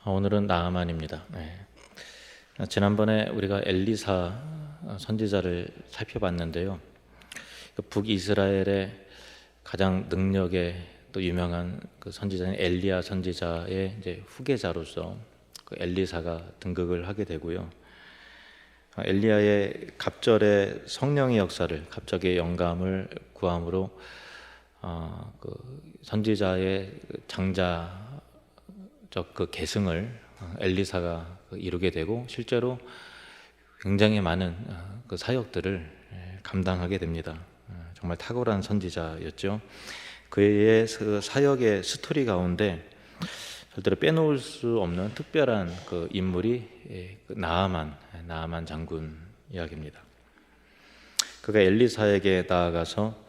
오늘은 나아만입니다. 지난번에 우리가 엘리사 선지자를 살펴봤는데요. 북이스라엘의 가장 능력에 또 유명한 그 선지자인 엘리야 선지자의 이제 후계자로서 그 엘리사가 등극을 하게 되고요. 엘리야의 갑절의 성령의 역사를, 갑절의 영감을 구함으로 그 선지자의 장자적 그 계승을 엘리사가 이루게 되고 실제로 굉장히 많은 그 사역들을 감당하게 됩니다. 정말 탁월한 선지자였죠. 그의 그 사역의 스토리 가운데 절대로 빼놓을 수 없는 특별한 그 인물이 나아만 장군 이야기입니다. 그가 엘리사에게 나아가서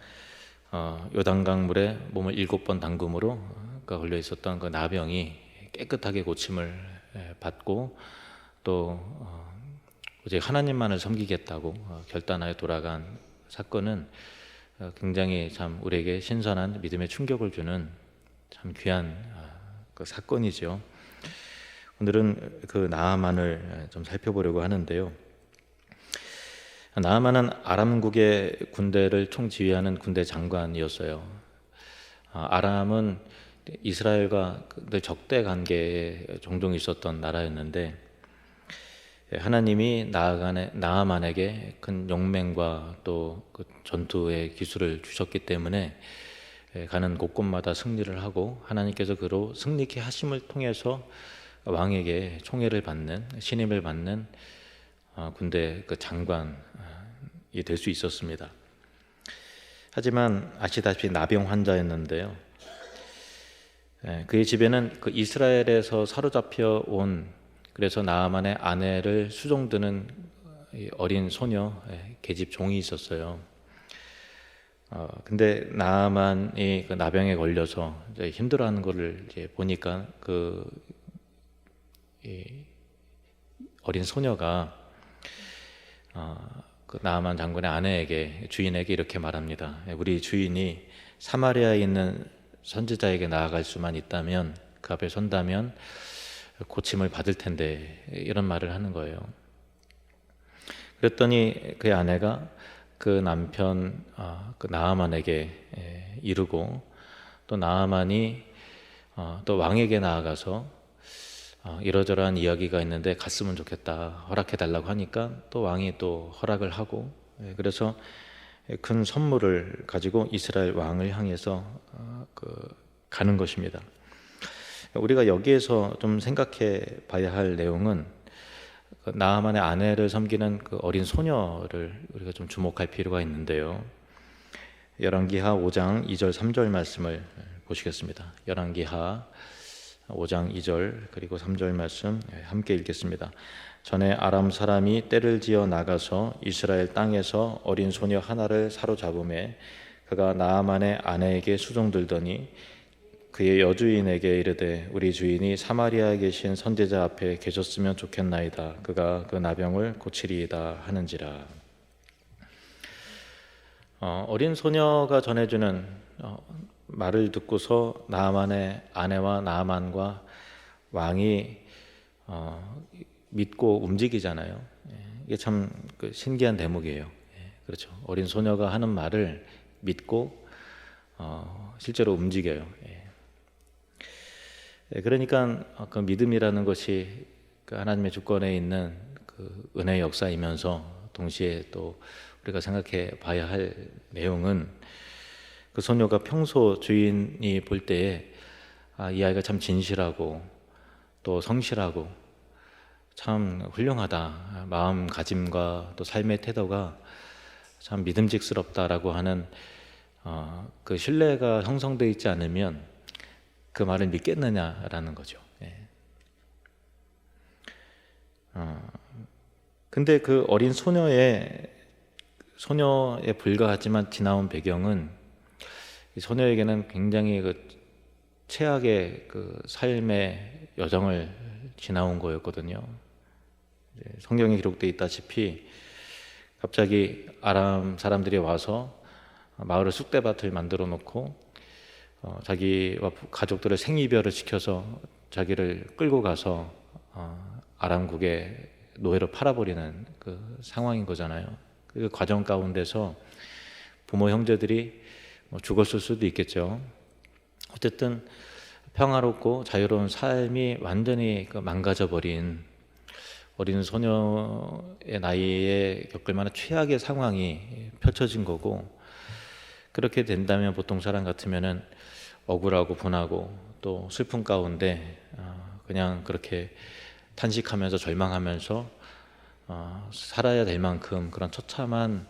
요단강 물에 몸을 7번 담금으로 그가 걸려 있었던 그 나병이 깨끗하게 고침을 받고 또 오직 하나님만을 섬기겠다고 결단하여 돌아간 사건은 굉장히 참 우리에게 신선한 믿음의 충격을 주는 참 귀한 그 사건이죠. 오늘은 그 나아만을 좀 살펴보려고 하는데요. 나아만은 아람국의 군대를 총지휘하는 군대 장관이었어요. 아람은 이스라엘과 늘 적대 관계에 종종 있었던 나라였는데 하나님이 나아만에게 큰 용맹과 또 그 전투의 기술을 주셨기 때문에 가는 곳곳마다 승리를 하고 하나님께서 그로 승리케 하심을 통해서 왕에게 총애를 받는, 신임을 받는 군대 그 장관이 될 수 있었습니다. 하지만 아시다시피 나병 환자였는데요. 그의 집에는 그 이스라엘에서 사로잡혀 온, 그래서 나아만의 아내를 수종드는 어린 소녀, 계집 종이 있었어요. 근데 나아만이 그 나병에 걸려서 이제 힘들어하는 것을 이제 보니까 이 어린 소녀가 그 나아만 장군의 주인에게 이렇게 말합니다. 우리 주인이 사마리아에 있는 선지자에게 나아갈 수만 있다면, 그 앞에 선다면 고침을 받을 텐데, 이런 말을 하는 거예요. 그랬더니 그의 아내가 그 남편 그 나아만에게 이르고, 또 나아만이 또 왕에게 나아가서 이러저러한 이야기가 있는데 갔으면 좋겠다, 허락해 달라고 하니까 또 왕이 또 허락을 하고, 그래서 큰 선물을 가지고 이스라엘 왕을 향해서 가는 것입니다. 우리가 여기에서 좀 생각해 봐야 할 내용은 나아만의 아내를 섬기는 그 어린 소녀를 우리가 좀 주목할 필요가 있는데요. 열왕기하 5장 2절 3절 말씀을 보시겠습니다. 열왕기하 5장 2절 그리고 3절 말씀 함께 읽겠습니다. 전에 아람 사람이 떼를 지어 나가서 이스라엘 땅에서 어린 소녀 하나를 사로잡음에 그가 나아만의 아내에게 수종들더니 그의 여주인에게 이르되 우리 주인이 사마리아에 계신 선지자 앞에 계셨으면 좋겠나이다. 그가 그 나병을 고치리이다 하는지라. 어린 소녀가 전해주는 말을 듣고서 나아만의 아내와 나아만과 왕이 믿고 움직이잖아요. 이게 참 신기한 대목이에요. 그렇죠. 어린 소녀가 하는 말을 믿고 실제로 움직여요. 그러니까 그 믿음이라는 것이 그 하나님의 주권에 있는 그 은혜의 역사이면서 동시에 또 우리가 생각해 봐야 할 내용은 그 소녀가 평소 주인이 볼 때에 이 아이가 참 진실하고 또 성실하고 참 훌륭하다, 마음가짐과 또 삶의 태도가 참 믿음직스럽다라고 하는 그 신뢰가 형성되어 있지 않으면 그 말을 믿겠느냐라는 거죠. 근데 그 어린 소녀에 불과하지만 지나온 배경은 이 소녀에게는 굉장히 그 최악의 그 삶의 여정을 지나온 거였거든요. 성경에 기록되어 있다시피 갑자기 아람 사람들이 와서 마을에 쑥대밭을 만들어 놓고 자기와 가족들을 생이별을 시켜서 자기를 끌고 가서 아람국의 노예로 팔아버리는 그 상황인 거잖아요. 그 과정 가운데서 부모 형제들이 뭐 죽었을 수도 있겠죠. 어쨌든 평화롭고 자유로운 삶이 완전히 망가져 버린 어린 소녀의 나이에 겪을 만한 최악의 상황이 펼쳐진 거고, 그렇게 된다면 보통 사람 같으면은 억울하고 분하고 또 슬픔 가운데 그냥 그렇게 탄식하면서 절망하면서 살아야 될 만큼 그런 처참한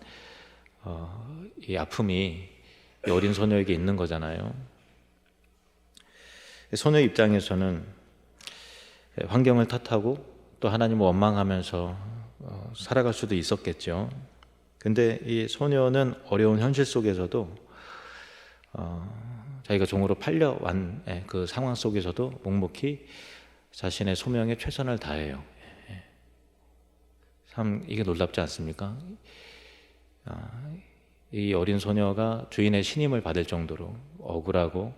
이 아픔이 이 어린 소녀에게 있는 거잖아요. 소녀 입장에서는 환경을 탓하고 또 하나님을 원망하면서 살아갈 수도 있었겠죠. 근데 이 소녀는 어려운 현실 속에서도 자기가 종으로 팔려온 그 상황 속에서도 묵묵히 자신의 소명에 최선을 다해요. 참 이게 놀랍지 않습니까? 이 어린 소녀가 주인의 신임을 받을 정도로 억울하고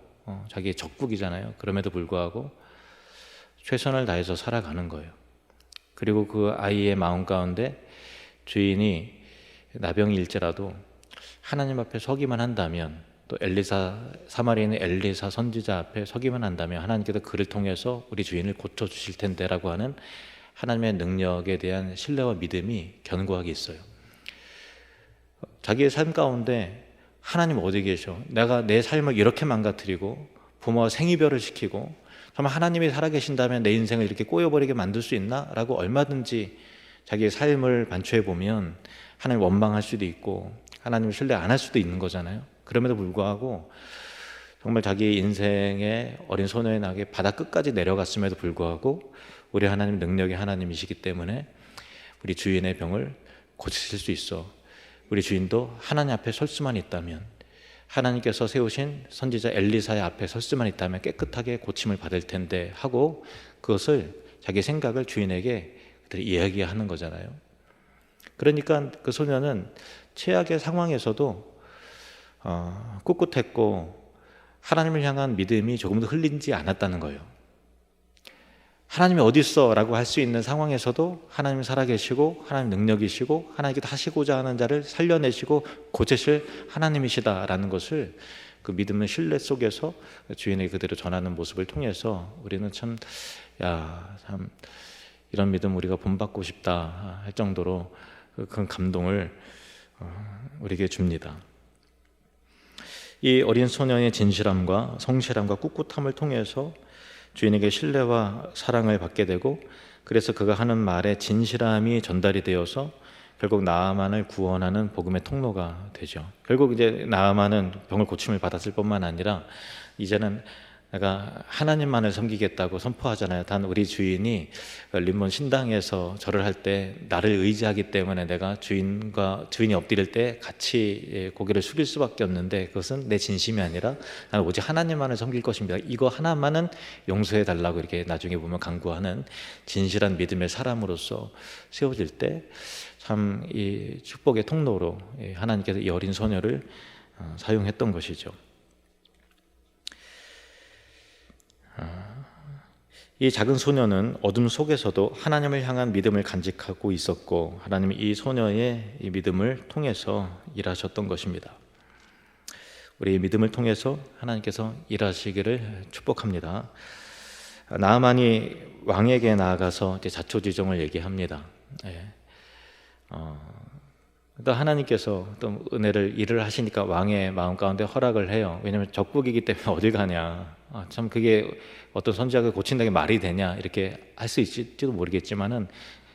자기의 적국이잖아요. 그럼에도 불구하고 최선을 다해서 살아가는 거예요. 그리고 그 아이의 마음 가운데 주인이 나병일지라도 하나님 앞에 서기만 한다면, 또 사마리아인 엘리사 선지자 앞에 서기만 한다면 하나님께서 그를 통해서 우리 주인을 고쳐주실 텐데라고 하는 하나님의 능력에 대한 신뢰와 믿음이 견고하게 있어요. 자기의 삶 가운데 하나님 어디 계셔? 내가 내 삶을 이렇게 망가뜨리고 부모와 생이별을 시키고 정말 하나님이 살아계신다면 내 인생을 이렇게 꼬여버리게 만들 수 있나? 라고 얼마든지 자기의 삶을 반추해 보면 하나님을 원망할 수도 있고 하나님을 신뢰 안 할 수도 있는 거잖아요. 그럼에도 불구하고 정말 자기 인생의 어린 소녀의 낙에 바다 끝까지 내려갔음에도 불구하고 우리 하나님 능력의 하나님이시기 때문에 우리 주인의 병을 고치실 수 있어. 우리 주인도 하나님 앞에 설 수만 있다면, 하나님께서 세우신 선지자 엘리사의 앞에 설 수만 있다면 깨끗하게 고침을 받을 텐데 하고 그것을 자기 생각을 주인에게 그들이 이야기하는 거잖아요. 그러니까 그 소녀는 최악의 상황에서도 꿋꿋했고 하나님을 향한 믿음이 조금도 흘리지 않았다는 거예요. 하나님이 어디 있어? 라고 할 수 있는 상황에서도 하나님이 살아계시고 하나님 능력이시고 하나님께서 하시고자 하는 자를 살려내시고 고치실 하나님이시다라는 것을 그 믿음의 신뢰 속에서 주인에게 그대로 전하는 모습을 통해서 우리는 참 이런 믿음 우리가 본받고 싶다 할 정도로 큰 감동을 우리에게 줍니다. 이 어린 소년의 진실함과 성실함과 꿋꿋함을 통해서 주인에게 신뢰와 사랑을 받게 되고, 그래서 그가 하는 말에 진실함이 전달이 되어서 결국 나아만을 구원하는 복음의 통로가 되죠. 결국 이제 나아만은 병을 고침을 받았을 뿐만 아니라 이제는 내가 하나님만을 섬기겠다고 선포하잖아요. 단 우리 주인이 림몬 신당에서 절을 할 때 나를 의지하기 때문에 내가 주인이 엎드릴 때 같이 고개를 숙일 수밖에 없는데 그것은 내 진심이 아니라 나는 오직 하나님만을 섬길 것입니다. 이거 하나만은 용서해 달라고 이렇게 나중에 보면 간구하는 진실한 믿음의 사람으로서 세워질 때 참 이 축복의 통로로 하나님께서 이 어린 소녀를 사용했던 것이죠. 이 작은 소녀는 어둠 속에서도 하나님을 향한 믿음을 간직하고 있었고 하나님이 이 소녀의 이 믿음을 통해서 일하셨던 것입니다. 우리 믿음을 통해서 하나님께서 일하시기를 축복합니다. 나아만이 왕에게 나아가서 이제 자초지종을 얘기합니다. 또 하나님께서 또 일을 하시니까 왕의 마음 가운데 허락을 해요. 왜냐하면 적국이기 때문에 어딜 가냐. 참 그게 어떤 선지자가 고친다는 게 말이 되냐 이렇게 할 수 있을지도 모르겠지만은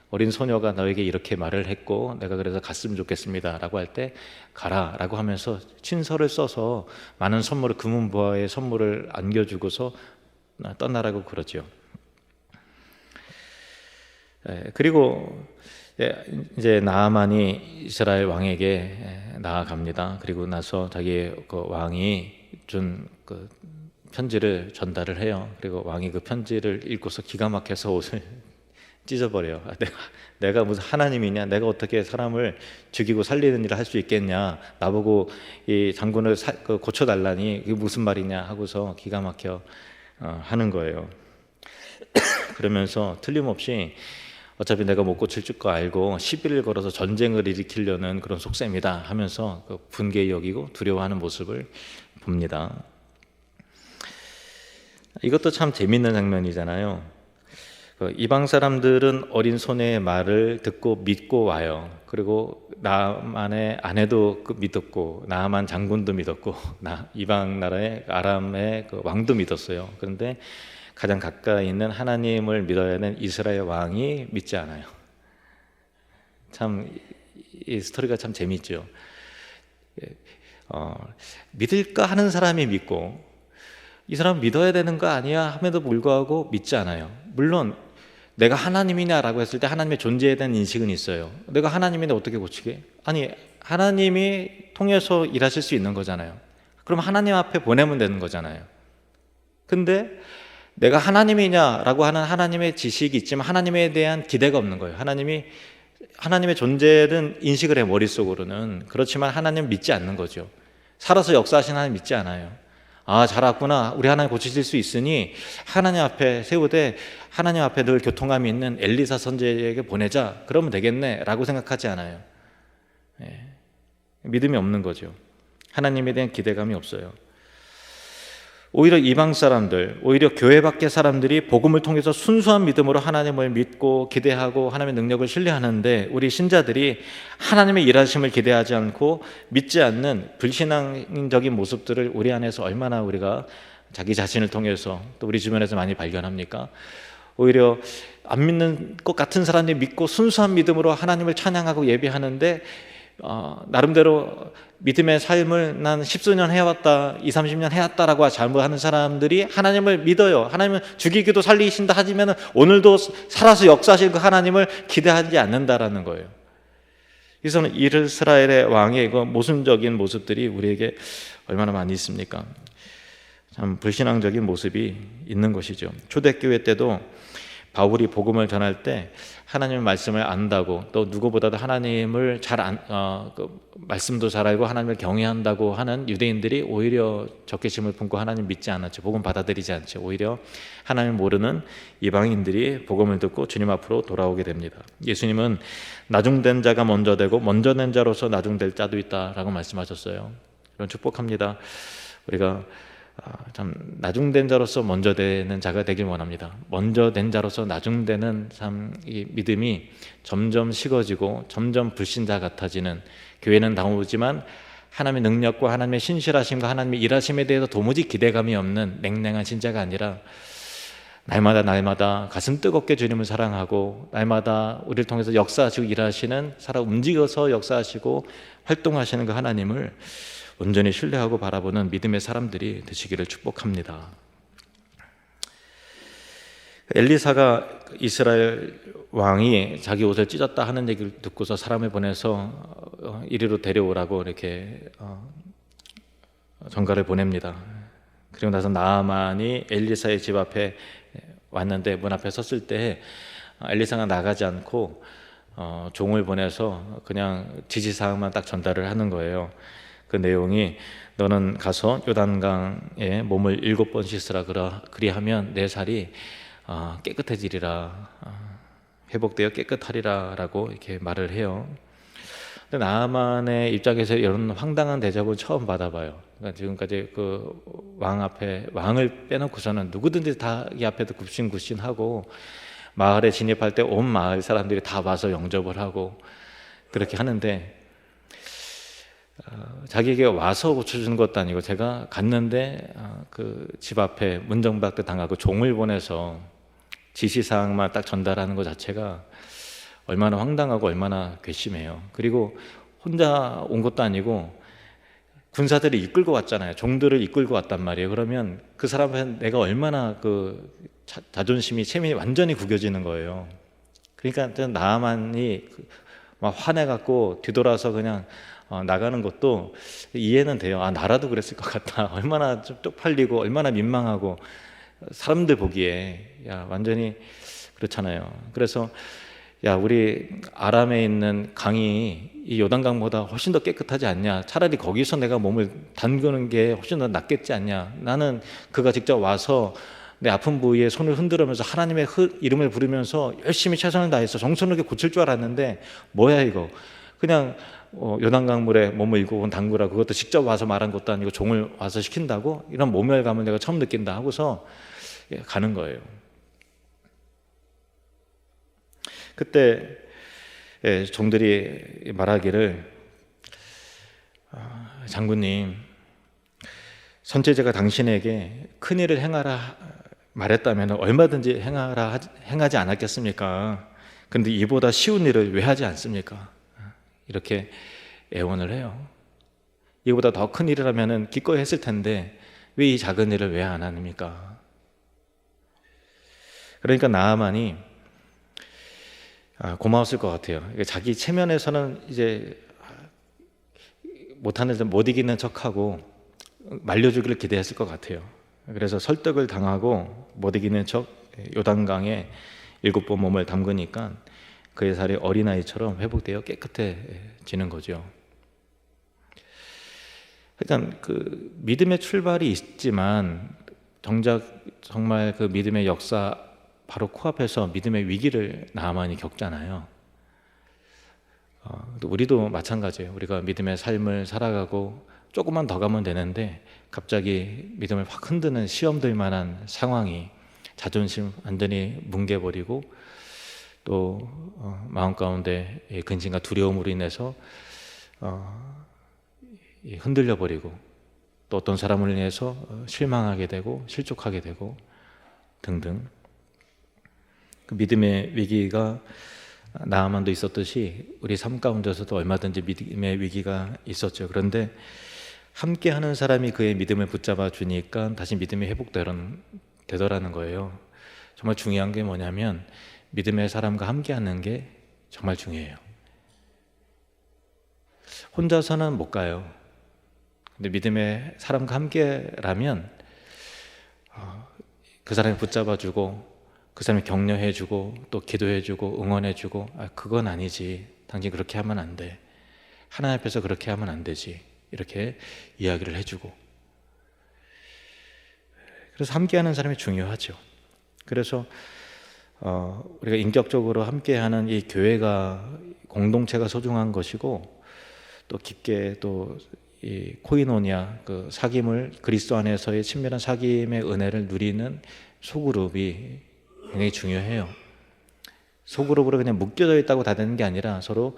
어린 소녀가 너에게 이렇게 말을 했고 내가 그래서 갔으면 좋겠습니다 라고 할 때 가라 라고 하면서 친서를 써서 많은 선물을 금은보화의 선물을 안겨주고서 떠나라고 그러죠. 그리고 이제 나아만이 이스라엘 왕에게 나아갑니다. 그리고 나서 자기 그 왕이 준 그 편지를 전달을 해요. 그리고 왕이 그 편지를 읽고서 기가 막혀서 옷을 찢어버려요. 내가 무슨 하나님이냐? 내가 어떻게 사람을 죽이고 살리는 일을 할 수 있겠냐? 나보고 이 장군을 고쳐달라니 이게 무슨 말이냐? 하고서 기가 막혀 하는 거예요. 그러면서 틀림없이 어차피 내가 못 고칠 거 알고 시비를 걸어서 전쟁을 일으키려는 그런 속셈이다 하면서 분개히 여기고 두려워하는 모습을 봅니다. 이것도 참 재밌는 장면이잖아요. 이방 사람들은 어린 소녀의 말을 듣고 믿고 와요. 그리고 나만의 아내도 믿었고, 나만 장군도 믿었고, 이방 나라의 아람의 왕도 믿었어요. 그런데 가장 가까이 있는 하나님을 믿어야 하는 이스라엘 왕이 믿지 않아요. 참 이 스토리가 참 재밌죠. 믿을까 하는 사람이 믿고, 이 사람 믿어야 되는 거 아니야 함에도 불구하고 믿지 않아요. 물론 내가 하나님이냐라고 했을 때 하나님의 존재에 대한 인식은 있어요. 내가 하나님인데 어떻게 고치게? 아니, 하나님이 통해서 일하실 수 있는 거잖아요. 그럼 하나님 앞에 보내면 되는 거잖아요. 근데 내가 하나님이냐라고 하는 하나님의 지식이 있지만 하나님에 대한 기대가 없는 거예요. 하나님의 존재는 인식을 해, 머릿속으로는. 그렇지만 하나님 믿지 않는 거죠. 살아서 역사하신 하나님 믿지 않아요. 잘 왔구나. 우리 하나님 고치실 수 있으니 하나님 앞에 세우되 하나님 앞에 늘 교통감이 있는 엘리사 선지자에게 보내자. 그러면 되겠네 라고 생각하지 않아요. 믿음이 없는 거죠. 하나님에 대한 기대감이 없어요. 오히려 이방 사람들, 오히려 교회 밖의 사람들이 복음을 통해서 순수한 믿음으로 하나님을 믿고 기대하고 하나님의 능력을 신뢰하는데, 우리 신자들이 하나님의 일하심을 기대하지 않고 믿지 않는 불신앙적인 모습들을 우리 안에서 얼마나 우리가 자기 자신을 통해서 또 우리 주변에서 많이 발견합니까? 오히려 안 믿는 것 같은 사람들이 믿고 순수한 믿음으로 하나님을 찬양하고 예배하는데, 나름대로 믿음의 삶을 난 10수년 해왔다, 20, 30년 해왔다라고 잘못하는 사람들이 하나님을 믿어요. 하나님은 죽이기도 살리신다 하지만 오늘도 살아서 역사하실 그 하나님을 기대하지 않는다라는 거예요. 그래서 이스라엘의 왕의 그 모순적인 모습들이 우리에게 얼마나 많이 있습니까? 참 불신앙적인 모습이 있는 것이죠. 초대교회 때도 바울이 복음을 전할 때 하나님의 말씀을 안다고, 또 누구보다도 하나님을 말씀도 잘 알고 하나님을 경외한다고 하는 유대인들이 오히려 적개심을 품고 하나님 믿지 않았죠. 복음 받아들이지 않죠. 오히려 하나님을 모르는 이방인들이 복음을 듣고 주님 앞으로 돌아오게 됩니다. 예수님은 나중된 자가 먼저 되고 먼저 된 자로서 나중될 자도 있다라고 말씀하셨어요. 그런 축복합니다. 우리가 참 나중된 자로서 먼저 되는 자가 되길 원합니다. 먼저 된 자로서 나중되는 참 이 믿음이 점점 식어지고 점점 불신자 같아지는, 교회는 나오지만 하나님의 능력과 하나님의 신실하심과 하나님의 일하심에 대해서 도무지 기대감이 없는 냉랭한 신자가 아니라 날마다 가슴 뜨겁게 주님을 사랑하고 날마다 우리를 통해서 역사하시고 일하시는, 살아 움직여서 역사하시고 활동하시는 그 하나님을 온전히 신뢰하고 바라보는 믿음의 사람들이 되시기를 축복합니다. 엘리사가 이스라엘 왕이 자기 옷을 찢었다 하는 얘기를 듣고서 사람을 보내서 이리로 데려오라고 이렇게 전가를 보냅니다. 그리고 나서 나아만이 엘리사의 집 앞에 왔는데 문 앞에 섰을 때 엘리사가 나가지 않고 종을 보내서 그냥 지시사항만 딱 전달을 하는 거예요. 그 내용이, 너는 가서 요단강에 몸을 7번 씻으라, 그리하면 내 살이 깨끗해지리라, 회복되어 깨끗하리라 라고 이렇게 말을 해요. 근데 나아만의 입장에서 이런 황당한 대접을 처음 받아봐요. 그러니까 지금까지 그 왕을 빼놓고서는 누구든지 다 이 앞에도 굽신굽신하고, 마을에 진입할 때 온 마을 사람들이 다 와서 영접을 하고 그렇게 하는데, 자기에게 와서 고쳐주는 것도 아니고 제가 갔는데 그 집 앞에 문정박대 당하고 종을 보내서 지시사항만 딱 전달하는 것 자체가 얼마나 황당하고 얼마나 괘씸해요. 그리고 혼자 온 것도 아니고 군사들이 이끌고 왔잖아요. 종들을 이끌고 왔단 말이에요. 그러면 그 사람은 내가 얼마나 그 자존심이, 체면이 완전히 구겨지는 거예요. 그러니까 나아만이 막 화내갖고 뒤돌아서 그냥 나가는 것도 이해는 돼요. 나라도 그랬을 것 같다. 얼마나 좀 쪽팔리고 얼마나 민망하고, 사람들 보기에 완전히 그렇잖아요. 그래서 우리 아람에 있는 강이 이 요단강보다 훨씬 더 깨끗하지 않냐, 차라리 거기서 내가 몸을 담그는 게 훨씬 더 낫겠지 않냐, 나는 그가 직접 와서 내 아픈 부위에 손을 흔들면서 하나님의 이름을 부르면서 열심히 최선을 다해서 정성스럽게 고칠 줄 알았는데 뭐야 이거 그냥 요단강물에 몸을 일곱 번 담그라, 그것도 직접 와서 말한 것도 아니고 종을 와서 시킨다고? 이런 모멸감을 내가 처음 느낀다 하고서 가는 거예요. 그때 종들이 말하기를, 장군님, 선지자가 당신에게 큰일을 행하라 말했다면 얼마든지 행하지 않았겠습니까? 그런데 이보다 쉬운 일을 왜 하지 않습니까? 이렇게 애원을 해요. 이보다 더 큰 일이라면 기꺼이 했을 텐데 왜 이 작은 일을 왜 안 합니까? 그러니까 나아만이 고마웠을 것 같아요. 자기 체면에서는 이제 못하는 데 못 이기는 척하고 말려주기를 기대했을 것 같아요. 그래서 설득을 당하고 못 이기는 척 요단강에 7번 몸을 담그니까 그의 살이 어린아이처럼 회복되어 깨끗해지는 거죠. 일단 그 믿음의 출발이 있지만 정말 그 믿음의 역사 바로 코앞에서 믿음의 위기를 나아만이 겪잖아요. 우리도 마찬가지예요. 우리가 믿음의 삶을 살아가고 조금만 더 가면 되는데 갑자기 믿음을 확 흔드는 시험될 만한 상황이 자존심 완전히 뭉개버리고 또 마음 가운데 근심과 두려움으로 인해서 흔들려버리고 또 어떤 사람을 인해서 실망하게 되고 실족하게 되고 등등, 그 믿음의 위기가 나아만도 있었듯이 우리 삶 가운데서도 얼마든지 믿음의 위기가 있었죠. 그런데 함께하는 사람이 그의 믿음을 붙잡아 주니까 다시 믿음이 회복되더라는 거예요. 정말 중요한 게 뭐냐면 믿음의 사람과 함께하는 게 정말 중요해요. 혼자서는 못 가요. 근데 믿음의 사람과 함께라면 그 사람이 붙잡아주고 그 사람이 격려해주고 또 기도해주고 응원해주고, 그건 아니지, 당신 그렇게 하면 안 돼, 하나님 앞에서 그렇게 하면 안 되지, 이렇게 이야기를 해주고. 그래서 함께하는 사람이 중요하죠. 그래서 우리가 인격적으로 함께하는 이 교회가, 공동체가 소중한 것이고, 또 깊게 또 이 코이노니아, 그 사귐을, 그리스도 안에서의 친밀한 사귐의 은혜를 누리는 소그룹이 굉장히 중요해요. 소그룹으로 그냥 묶여져 있다고 다 되는 게 아니라 서로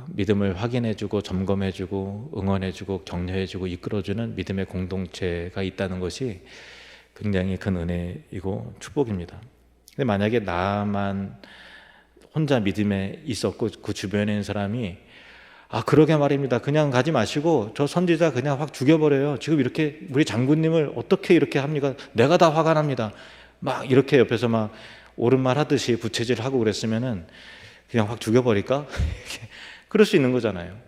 믿음을 확인해주고 점검해주고 응원해주고 격려해주고 이끌어주는 믿음의 공동체가 있다는 것이 굉장히 큰 은혜이고 축복입니다. 근데 만약에 나만 혼자 믿음에 있었고 그 주변에 있는 사람이 그러게 말입니다, 그냥 가지 마시고 저 선지자 그냥 확 죽여버려요, 지금 이렇게 우리 장군님을 어떻게 이렇게 합니까, 내가 다 화가 납니다, 막 이렇게 옆에서 막 옳은 말 하듯이 부채질하고 그랬으면은 그냥 확 죽여버릴까? 그럴 수 있는 거잖아요.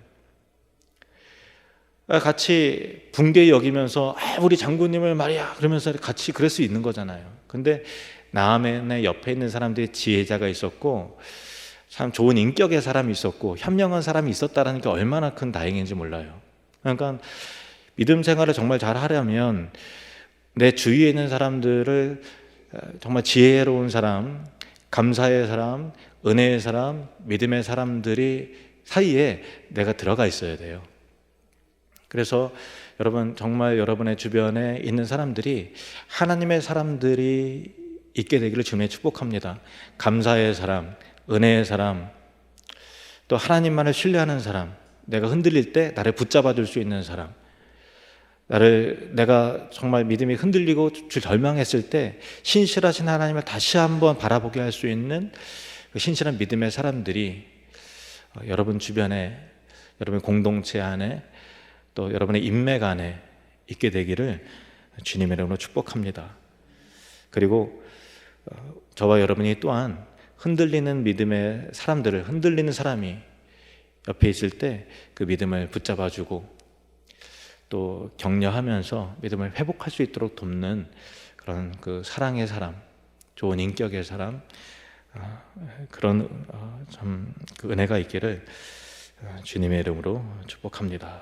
같이 붕괴히 여기면서 우리 장군님을 말이야 그러면서 같이 그럴 수 있는 거잖아요. 근데 나아만의 옆에 있는 사람들이 지혜자가 있었고 참 좋은 인격의 사람이 있었고 현명한 사람이 있었다는 게 얼마나 큰 다행인지 몰라요. 그러니까 믿음 생활을 정말 잘 하려면 내 주위에 있는 사람들을 정말 지혜로운 사람, 감사의 사람, 은혜의 사람, 믿음의 사람들이 사이에 내가 들어가 있어야 돼요. 그래서 여러분, 정말 여러분의 주변에 있는 사람들이 하나님의 사람들이 있게 되기를 주님의 축복합니다. 감사의 사람, 은혜의 사람, 또 하나님만을 신뢰하는 사람, 내가 흔들릴 때 나를 붙잡아 줄 수 있는 사람, 내가 정말 믿음이 흔들리고 절망했을 때 신실하신 하나님을 다시 한번 바라보게 할 수 있는 그 신실한 믿음의 사람들이 여러분 주변에, 여러분 공동체 안에, 또 여러분의 인맥 안에 있게 되기를 주님의 이름으로 축복합니다. 그리고 저와 여러분이 또한 흔들리는 믿음의 사람들을, 흔들리는 사람이 옆에 있을 때 그 믿음을 붙잡아주고 또 격려하면서 믿음을 회복할 수 있도록 돕는 그런 그 사랑의 사람, 좋은 인격의 사람, 그런 참 그 은혜가 있기를 주님의 이름으로 축복합니다.